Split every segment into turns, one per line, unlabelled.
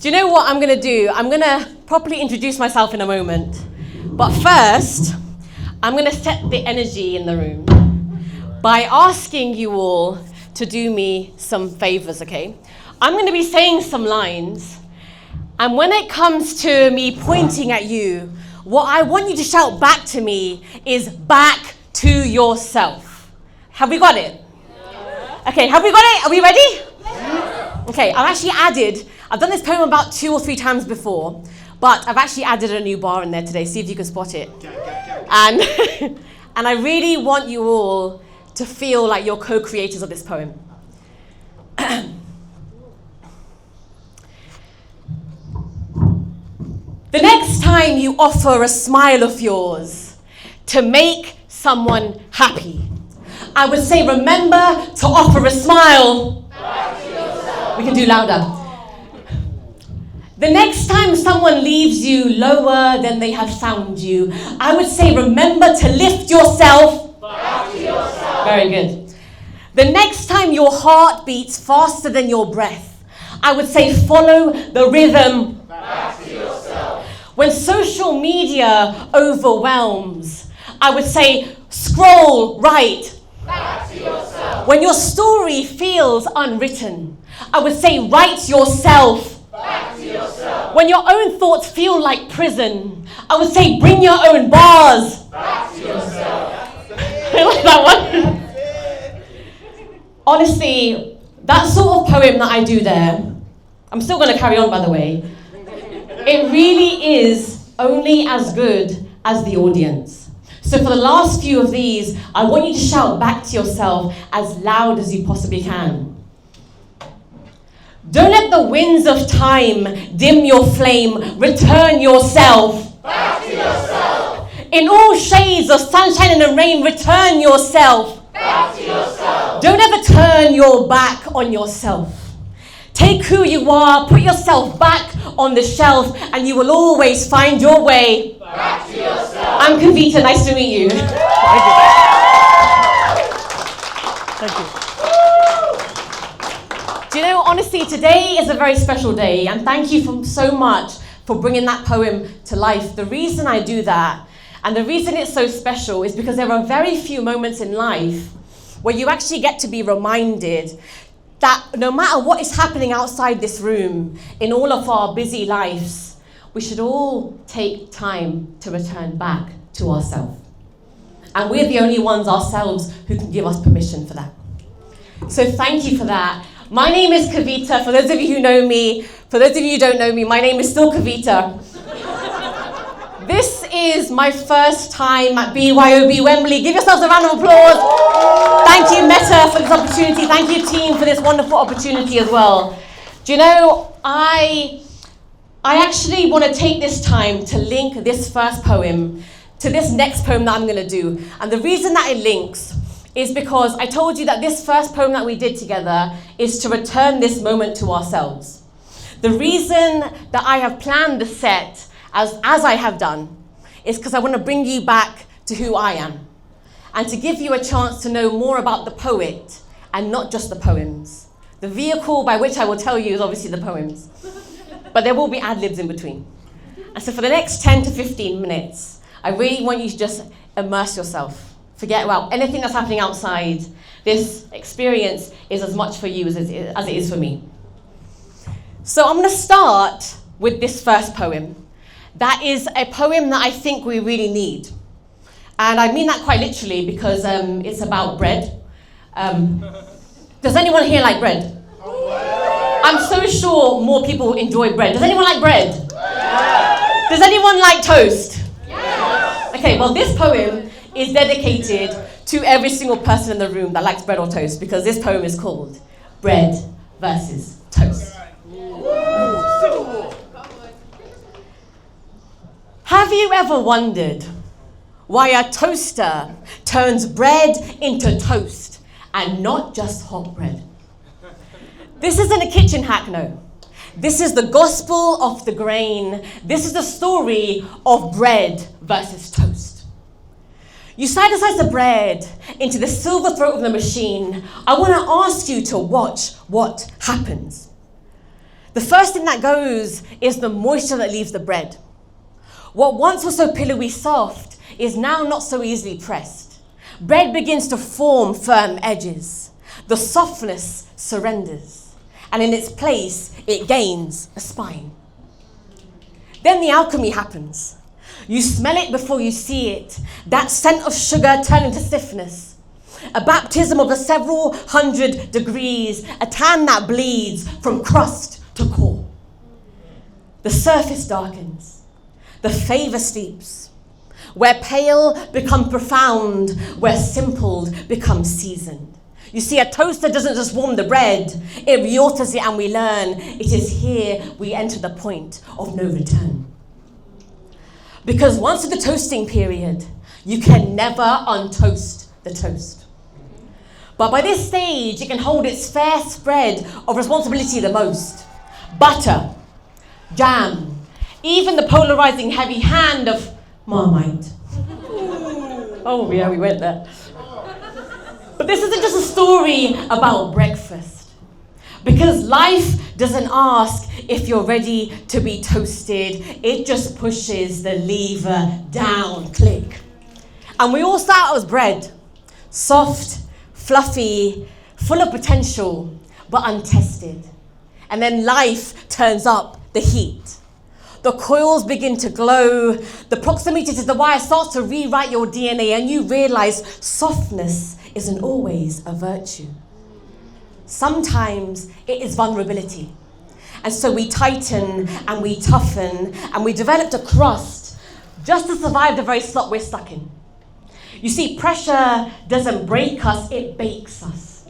Do you know what I'm going to do? I'm going to properly introduce myself in a moment. But first, I'm going to set the energy in the room by asking you all to do me some favors, okay? I'm going to be saying some lines. And when it comes to me pointing at you, what I want you to shout back to me is back to yourself. Have we got it? Yeah. Okay, have we got it? Are we ready? Yeah. Okay, I've done this poem about 2 or 3 times before, but I've actually added a new bar in there today. See if you can spot it. And, and I really want you all to feel like you're co-creators of this poem. The next time you offer a smile of yours to make someone happy, I would say remember to offer a smile. We can do louder. The next time someone leaves you lower than they have found you, I would say remember to lift yourself. Back to yourself. Very good. The next time your heart beats faster than your breath, I would say follow the rhythm. Back to yourself. When social media overwhelms, I would say scroll right. Back to yourself. When your story feels unwritten, I would say write yourself. Back to yourself. When your own thoughts feel like prison, I would say bring your own bars. Back to yourself. I like that one. Honestly, that sort of poem that I do there, I'm still going to carry on, by the way. It really is only as good as the audience. So for the last few of these, I want you to shout back to yourself as loud as you possibly can. Don't let the winds of time dim your flame. Return yourself. Back to yourself. In all shades of sunshine and rain, return yourself. Back to yourself. Don't ever turn your back on yourself. Take who you are, put yourself back on the shelf, and you will always find your way. Back to yourself. I'm Kavita, nice to meet you. Thank you. Do you know, honestly, today is a very special day, and thank you so much for bringing that poem to life. The reason I do that, and the reason it's so special, is because there are very few moments in life where you actually get to be reminded that no matter what is happening outside this room, in all of our busy lives, we should all take time to return back to ourselves. And we're the only ones ourselves who can give us permission for that. So thank you for that. My name is Kavita. For those of you who know me, for those of you who don't know me, my name is still Kavita. This is my first time at BYOB Wembley. Give yourselves a round of applause. Thank you, Meta, for this opportunity. Thank you, team, for this wonderful opportunity as well. Do you know, I actually want to take this time to link this first poem to this next poem that I'm going to do. And the reason that it links is because I told you that this first poem that we did together is to return this moment to ourselves. The reason that I have planned the set as I have done is because I want to bring you back to who I am and to give you a chance to know more about the poet and not just the poems. The vehicle by which I will tell you is obviously the poems, but there will be ad-libs in between. And so for the next 10 to 15 minutes, I really want you to just immerse yourself. Forget about anything that's happening outside. This experience is as much for you as it is for me. So I'm going to start with this first poem. That is a poem that I think we really need. And I mean that quite literally because it's about bread. Does anyone here like bread? I'm so sure more people enjoy bread. Does anyone like bread? Does anyone like toast? Okay, well this poem is dedicated to every single person in the room that likes bread or toast, because this poem is called Bread versus Toast. Have you ever wondered why a toaster turns bread into toast and not just hot bread? This isn't a kitchen hack, no. This is the gospel of the grain. This is the story of bread versus toast. You slice the bread into the silver throat of the machine. I want to ask you to watch what happens. The first thing that goes is the moisture that leaves the bread. What once was so pillowy soft is now not so easily pressed. Bread begins to form firm edges. The softness surrenders, and in its place, it gains a spine. Then the alchemy happens. You smell it before you see it. That scent of sugar turning to stiffness. A baptism of the several hundred degrees, a tan that bleeds from crust to core. The surface darkens. The favour sleeps. Where pale becomes profound, where simpled becomes seasoned. You see, a toaster doesn't just warm the bread, it reorders it and we learn it is here we enter the point of no return. Because once in the toasting period, you can never untoast the toast. But by this stage, it can hold its fair spread of responsibility the most. Butter, jam, even the polarizing heavy hand of Marmite. Oh yeah, we went there. But this isn't just a story about breakfast. Because life doesn't ask if you're ready to be toasted. It just pushes the lever down, click. And we all start out as bread. Soft, fluffy, full of potential, but untested. And then life turns up the heat. The coils begin to glow. The proximity to the wire starts to rewrite your DNA, and you realize softness isn't always a virtue. Sometimes it is vulnerability. And so we tighten and we toughen and we develop a crust just to survive the very slot we're stuck in. You see, pressure doesn't break us, it bakes us.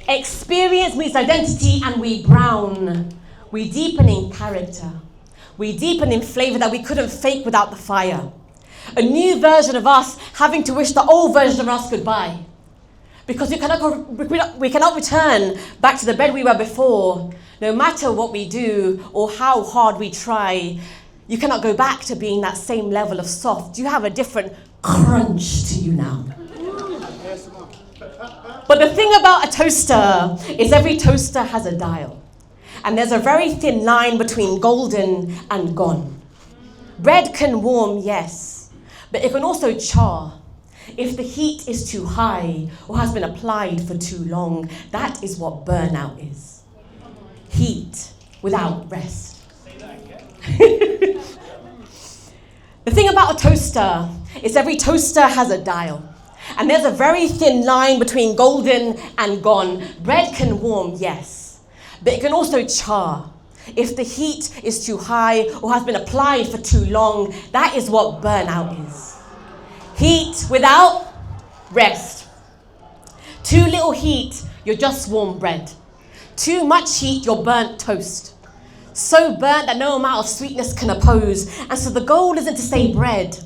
Experience meets identity and we brown. We deepen in character. We deepen in flavor that we couldn't fake without the fire. A new version of us having to wish the old version of us goodbye. Because we cannot return back to the bed we were before. No matter what we do or how hard we try, you cannot go back to being that same level of soft. You have a different crunch to you now. But the thing about a toaster is every toaster has a dial. And there's a very thin line between golden and gone. Bread can warm, yes, but it can also char. If the heat is too high or has been applied for too long, that is what burnout is. Heat without rest. The thing about a toaster is every toaster has a dial. And there's a very thin line between golden and gone. Bread can warm, yes, but it can also char. If the heat is too high or has been applied for too long, that is what burnout is. Heat without rest. Too little heat, you're just warm bread. Too much heat, you're burnt toast. So burnt that no amount of sweetness can oppose. And so the goal isn't to stay bread.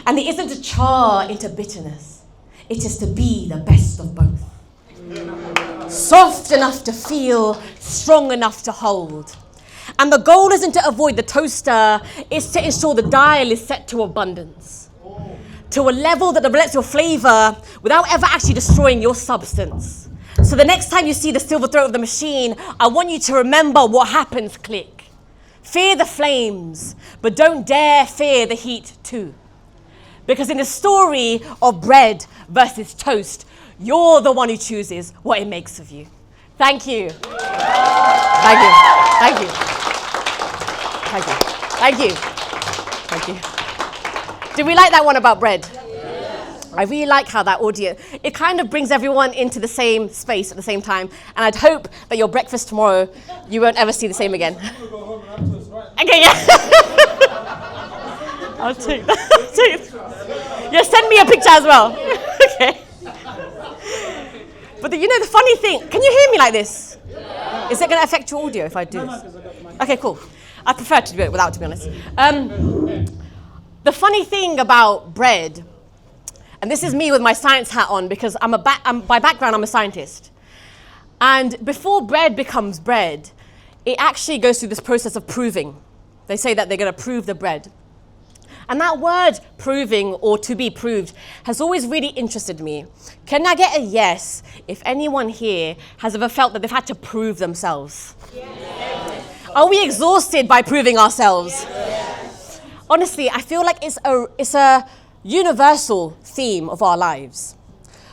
And it isn't to char into bitterness. It is to be the best of both. Soft enough to feel, strong enough to hold. And the goal isn't to avoid the toaster, it's to ensure the dial is set to abundance. To a level that develops your flavor without ever actually destroying your substance. So the next time you see the silver throat of the machine, I want you to remember what happens, click. Fear the flames, but don't dare fear the heat too. Because in the story of bread versus toast, you're the one who chooses what it makes of you. Thank you. Thank you. Thank you. Thank you. Thank you. Thank you. Did we like that one about bread? Yes. I really like how that audio, it kind of brings everyone into the same space at the same time. And I'd hope that your breakfast tomorrow, you won't ever see the same again. Okay, yeah. I'll take that. Yeah, send me a picture as well. Okay. But the funny thing, can you hear me like this? Is it going to affect your audio if I do this? Okay, cool. I prefer to do it without, to be honest. The funny thing about bread, and this is me with my science hat on because by background I'm a scientist. And before bread becomes bread, it actually goes through this process of proving. They say that they're going to prove the bread. And that word proving or to be proved has always really interested me. Can I get a yes if anyone here has ever felt that they've had to prove themselves? Yes. Are we exhausted by proving ourselves? Yes. Honestly, I feel like it's a universal theme of our lives,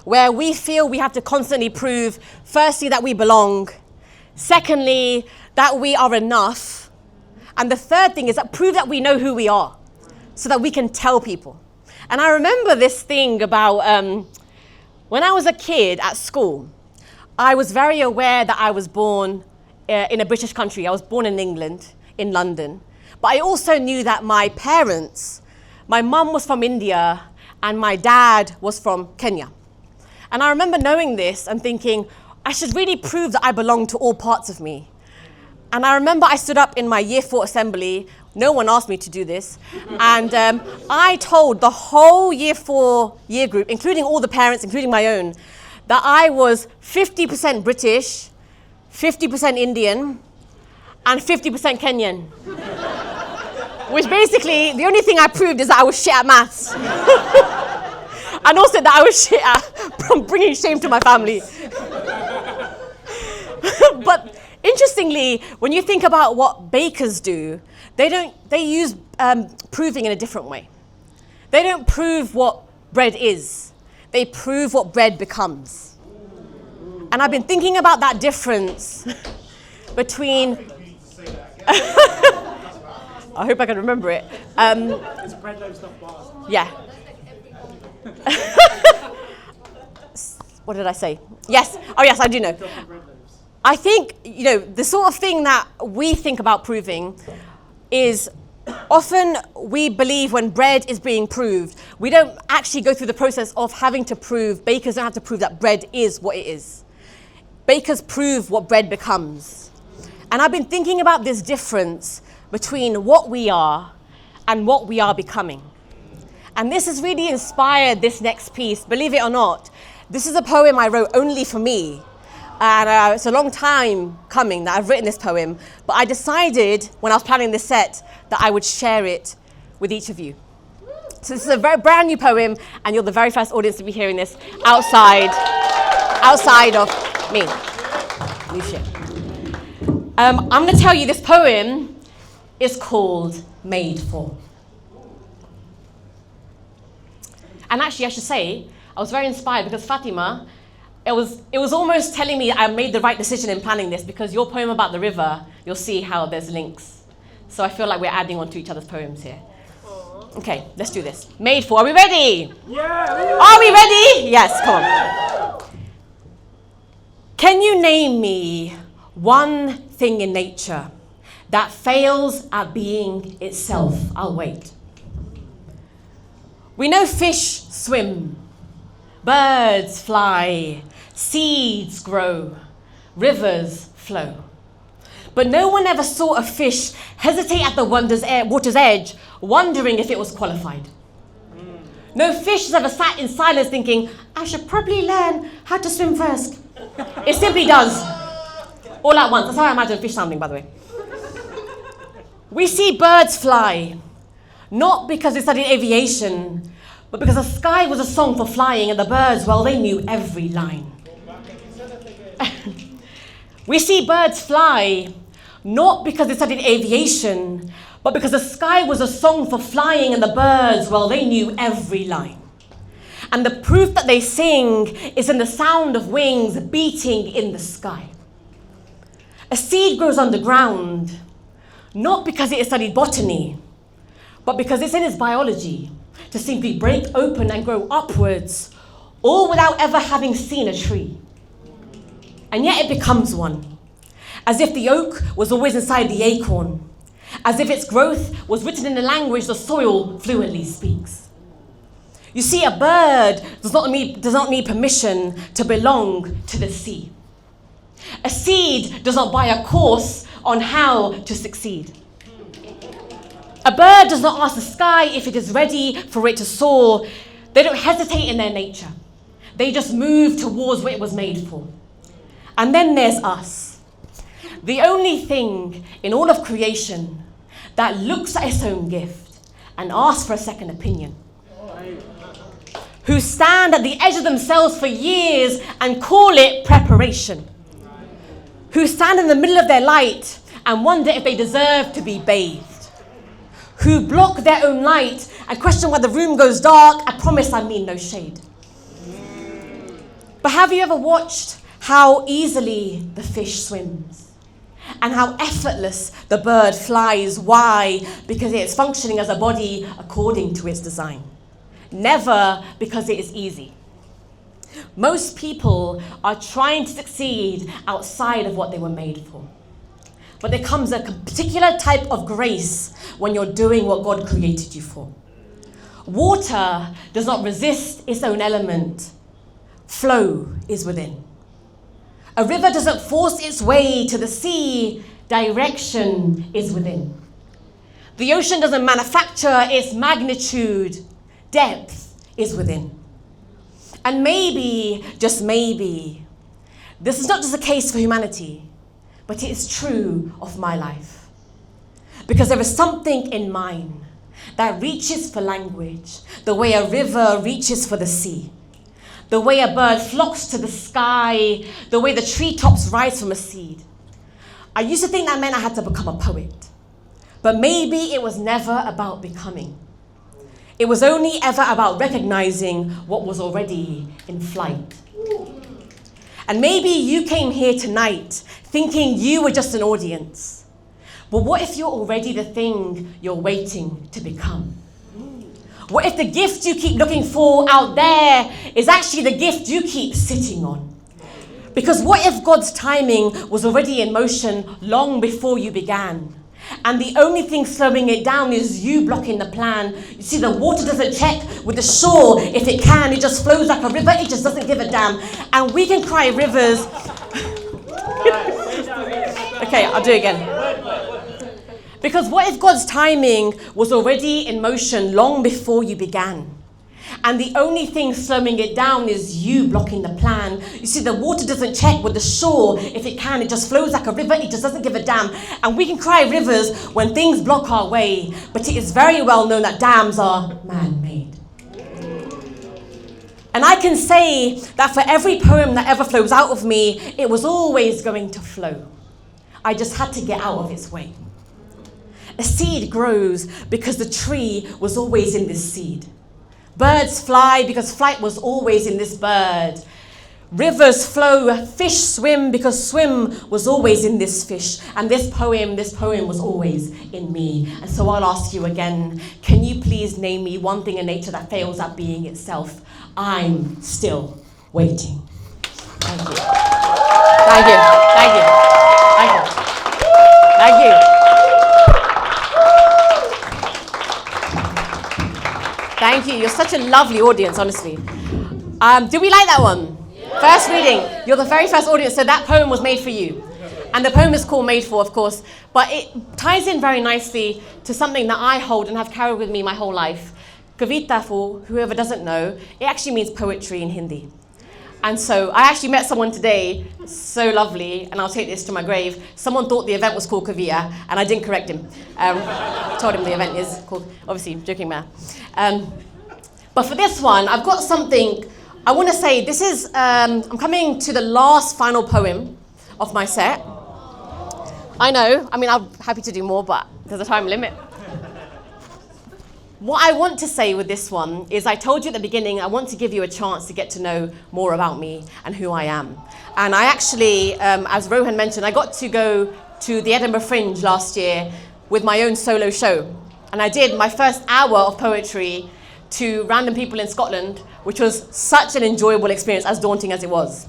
where we feel we have to constantly prove, firstly, that we belong, secondly, that we are enough, and the third thing is that prove that we know who we are, so that we can tell people. And I remember this thing about when I was a kid at school, I was very aware that I was born in a British country. I was born in England, in London. But I also knew that my parents, my mum was from India and my dad was from Kenya. And I remember knowing this and thinking, I should really prove that I belong to all parts of me. And I remember I stood up in my year 4 assembly. No one asked me to do this. And I told the whole year 4 year group, including all the parents, including my own, that I was 50% British, 50% Indian, and 50% Kenyan. Which basically, the only thing I proved is that I was shit at maths. And also that I was shit at bringing shame to my family. But interestingly, when you think about what bakers do, they use proving in a different way. They don't prove what bread is. They prove what bread becomes. And I've been thinking about that difference between... I hope I can remember it.
It's bread loaves, not bars.
Yeah. What did I say? Yes. Oh, yes, I do know. I think, the sort of thing that we think about proving is often we believe when bread is being proved, we don't actually go through the process of having to prove, bakers don't have to prove that bread is what it is. Bakers prove what bread becomes. And I've been thinking about this difference between what we are and what we are becoming. And this has really inspired this next piece. Believe it or not, this is a poem I wrote only for me. And it's a long time coming that I've written this poem, but I decided when I was planning this set that I would share it with each of you. So this is a very brand new poem, and you're the very first audience to be hearing this outside of me. Lucia. I'm going to tell you this poem is called Made For. And actually, I should say, I was very inspired because Fatima, it was almost telling me I made the right decision in planning this, because your poem about the river, you'll see how there's links. So I feel like we're adding on to each other's poems here. Okay, let's do this. Made For. Are we ready?
Yeah!
Are we ready? Yes, come on. Can you name me one thing in nature that fails at being itself? I'll wait. We know fish swim, birds fly, seeds grow, rivers flow. But no one ever saw a fish hesitate at the water's edge, wondering if it was qualified. No fish has ever sat in silence thinking, I should probably learn how to swim first. It simply does. All at once. That's how I imagine fish sounding, by the way. We see birds fly, not because they studied aviation, but because the sky was a song for flying, and the birds, well, they knew every line. We see birds fly, not because they studied aviation, but because the sky was a song for flying, and the birds, well, they knew every line. And the proof that they sing is in the sound of wings beating in the sky. A seed grows underground, not because it has studied botany, but because it's in its biology to simply break open and grow upwards, all without ever having seen a tree. And yet it becomes one, as if the oak was always inside the acorn, as if its growth was written in a language the soil fluently speaks. You see, a bird does not need permission to belong to the sea. A seed does not buy a course on how to succeed. A bird does not ask the sky if it is ready for it to soar. They don't hesitate in their nature. They just move towards what it was made for. And then there's us, the only thing in all of creation that looks at its own gift and ask for a second opinion. Who stand at the edge of themselves for years and call it preparation. Who stand in the middle of their light and wonder if they deserve to be bathed. Who block their own light and question why the room goes dark. I promise I mean no shade. But have you ever watched how easily the fish swims? And how effortless the bird flies? Why? Because it is functioning as a body according to its design. Never because it is easy. Most people are trying to succeed outside of what they were made for. But there comes a particular type of grace when you're doing what God created you for. Water does not resist its own element. Flow is within. A river doesn't force its way to the sea. Direction is within. The ocean doesn't manufacture its magnitude. Depth is within. And maybe, just maybe, this is not just a case for humanity, but it is true of my life. Because there is something in mine that reaches for language, the way a river reaches for the sea, the way a bird flocks to the sky, the way the treetops rise from a seed. I used to think that meant I had to become a poet, but maybe it was never about becoming. It was only ever about recognizing what was already in flight. And maybe you came here tonight thinking you were just an audience. But what if you're already the thing you're waiting to become? What if the gift you keep looking for out there is actually the gift you keep sitting on? Because what if God's timing was already in motion long before you began? And the only thing slowing it down is you blocking the plan. You see, the water doesn't check with the shore. If it can, it just flows like a river. It just doesn't give a damn. And we can cry rivers. Okay, I'll do it again. Because what if God's timing was already in motion long before you began? And the only thing slowing it down is you blocking the plan. You see, the water doesn't check with the shore. If it can, it just flows like a river. It just doesn't give a damn. And we can cry rivers when things block our way. But it is very well known that dams are man-made. And I can say that for every poem that ever flows out of me, it was always going to flow. I just had to get out of its way. A seed grows because the tree was always in this seed. Birds fly because flight was always in this bird. Rivers flow, fish swim because swim was always in this fish. And this poem was always in me. And so I'll ask you again, can you please name me one thing in nature that fails at being itself? I'm still waiting. Thank you. Thank you. Thank you. Thank you. Thank you. Thank you. You're such a lovely audience, honestly. Did we like that one? Yeah. First reading. You're the very first audience, so that poem was made for you. And the poem is called Made For, of course, but it ties in very nicely to something that I hold and have carried with me my whole life. Kavita, for whoever doesn't know, it actually means poetry in Hindi. And so I actually met someone today, so lovely, and I'll take this to my grave. Someone thought the event was called Kavita, and I didn't correct him. Told him the event is called, obviously, joking man. But for this one, I've got something I want to say. This is, I'm coming to the last final poem of my set. I know, I mean, I'm happy to do more, but there's a time limit. What I want to say with this one is I told you at the beginning, I want to give you a chance to get to know more about me and who I am. And I actually, as Rohan mentioned, I got to go to the Edinburgh Fringe last year with my own solo show. And I did my first hour of poetry to random people in Scotland, which was such an enjoyable experience, as daunting as it was.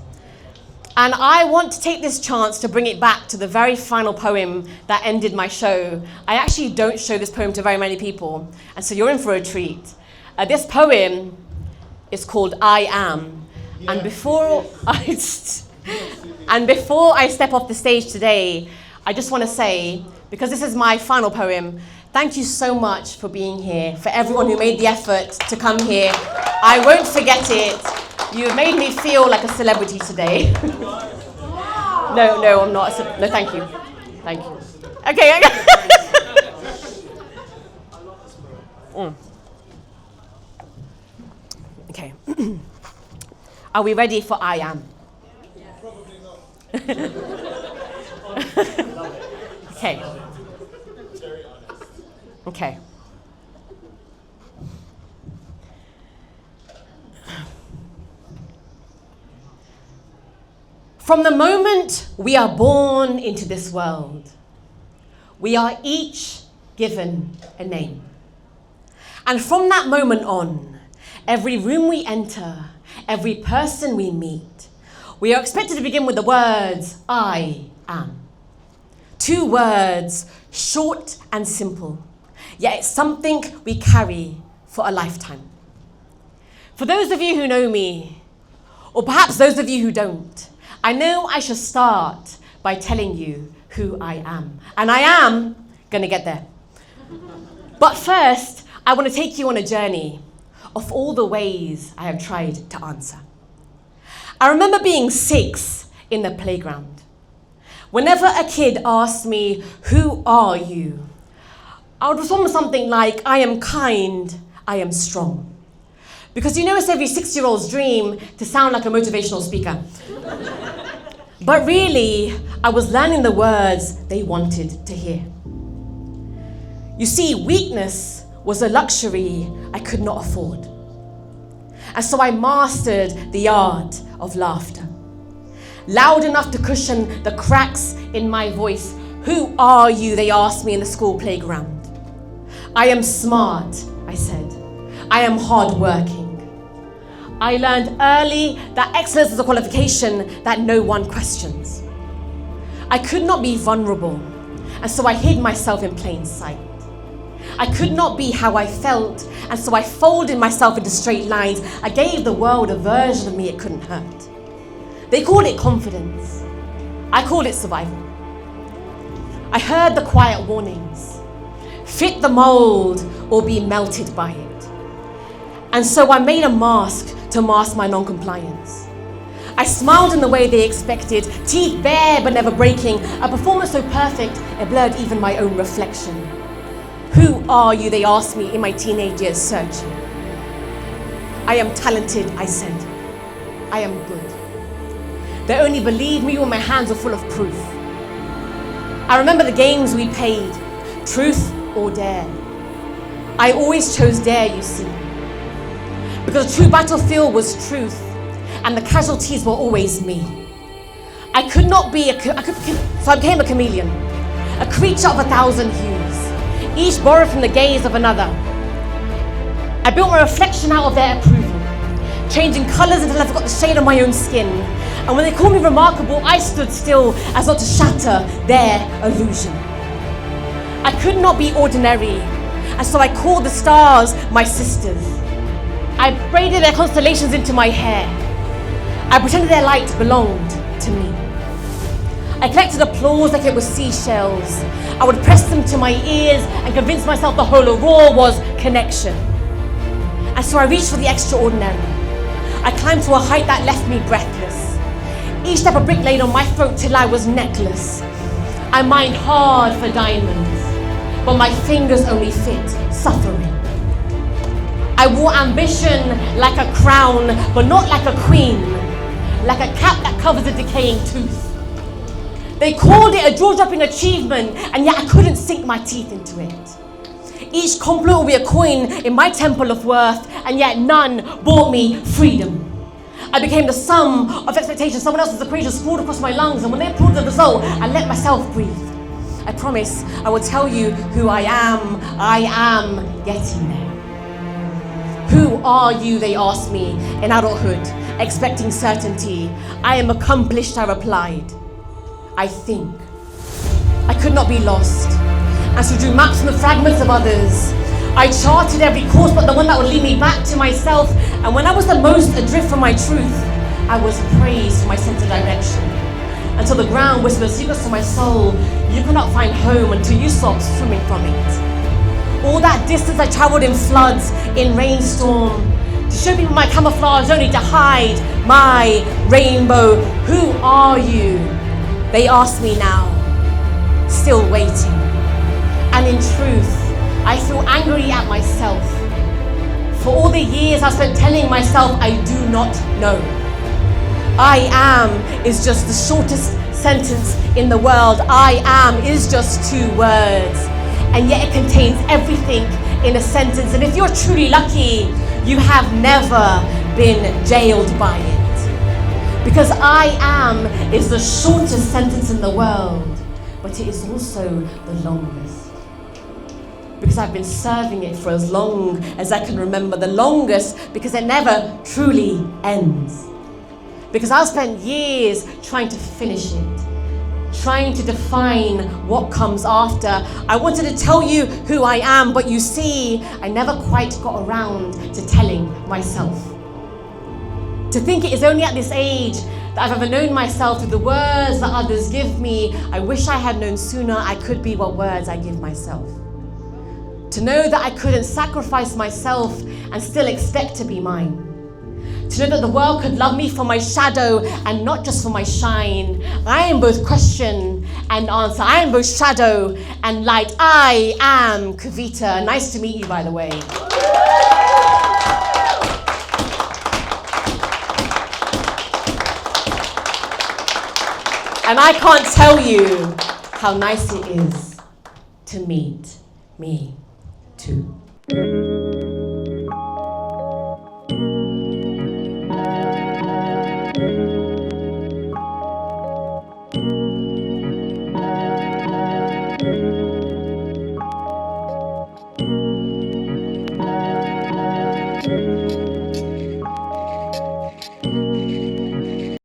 And I want to take this chance to bring it back to the very final poem that ended my show. I actually don't show this poem to very many people, and so you're in for a treat. This poem is called I Am. Yeah. And before I step off the stage today, I just want to say, because this is my final poem, thank you so much for being here, for everyone who made the effort to come here. I won't forget it. You've made me feel like a celebrity today. No, I'm not. No, thank you. Thank you. Okay. Are we ready for I am?
Probably not.
Okay.
Very honest.
Okay. From the moment we are born into this world, we are each given a name. And from that moment on, every room we enter, every person we meet, we are expected to begin with the words, I am. 2 words, short and simple, yet it's something we carry for a lifetime. For those of you who know me, or perhaps those of you who don't, I know I should start by telling you who I am. And I am going to get there. But first, I want to take you on a journey of all the ways I have tried to answer. I remember being 6 in the playground. Whenever a kid asked me, who are you? I would respond with something like, I am kind, I am strong. Because you know it's every 6-year-old's dream to sound like a motivational speaker. But really, I was learning the words they wanted to hear. You see, weakness was a luxury I could not afford. And so I mastered the art of laughter. Loud enough to cushion the cracks in my voice. Who are you, they asked me in the school playground. I am smart, I said. I am hardworking. I learned early that excellence is a qualification that no one questions. I could not be vulnerable, and so I hid myself in plain sight. I could not be how I felt, and so I folded myself into straight lines. I gave the world a version of me it couldn't hurt. They called it confidence. I called it survival. I heard the quiet warnings. Fit the mold or be melted by it. And so I made a mask to mask my non-compliance. I smiled in the way they expected, teeth bare but never breaking, a performance so perfect it blurred even my own reflection. Who are you, they asked me in my teenage years searching. I am talented, I said. I am good. They only believed me when my hands were full of proof. I remember the games we played, truth or dare. I always chose dare, you see. Because the true battlefield was truth, and the casualties were always me. I could not be so I became a chameleon, a creature of 1,000 hues, each borrowed from the gaze of another. I built my reflection out of their approval, changing colours until I forgot the shade of my own skin. And when they called me remarkable, I stood still as not to shatter their illusion. I could not be ordinary, and so I called the stars my sisters. I braided their constellations into my hair. I pretended their light belonged to me. I collected applause like it was seashells. I would press them to my ears and convince myself the whole roar was connection. And so I reached for the extraordinary. I climbed to a height that left me breathless. Each step a brick laid on my throat till I was necklace. I mined hard for diamonds, but my fingers only fit suffering. I wore ambition like a crown, but not like a queen, like a cap that covers a decaying tooth. They called it a jaw-dropping achievement, and yet I couldn't sink my teeth into it. Each compliment will be a coin in my temple of worth, and yet none brought me freedom. I became the sum of expectations. Someone else's equation scrawled across my lungs, and when they approved the result, I let myself breathe. I promise I will tell you who I am getting there. Who are you, they asked me in adulthood, expecting certainty. I am accomplished, I replied. I think. I could not be lost, and so drew maps from the fragments of others. I charted every course but the one that would lead me back to myself, and when I was the most adrift from my truth, I was praised for my sense of direction. Until the ground whispered secrets to my soul, you cannot find home until you stop swimming from it. All that distance I travelled in floods, in rainstorm, to show people my camouflage only to hide my rainbow. Who are you? They ask me now, still waiting. And in truth, I feel angry at myself. For all the years I spent telling myself I do not know. I am is just the shortest sentence in the world. I am is just 2 words, and yet it contains everything in a sentence. And if you're truly lucky, you have never been jailed by it. Because I am is the shortest sentence in the world, but it is also the longest. Because I've been serving it for as long as I can remember. The longest because it never truly ends. Because I've spent years trying to finish it, trying to define what comes after. I wanted to tell you who I am, but you see, I never quite got around to telling myself. To think it is only at this age that I've ever known myself through the words that others give me. I wish I had known sooner I could be what words I give myself. To know that I couldn't sacrifice myself and still expect to be mine. To know that the world could love me for my shadow and not just for my shine. I am both question and answer. I am both shadow and light. I am Kavita. Nice to meet you, by the way. And I can't tell you how nice it is to meet me too.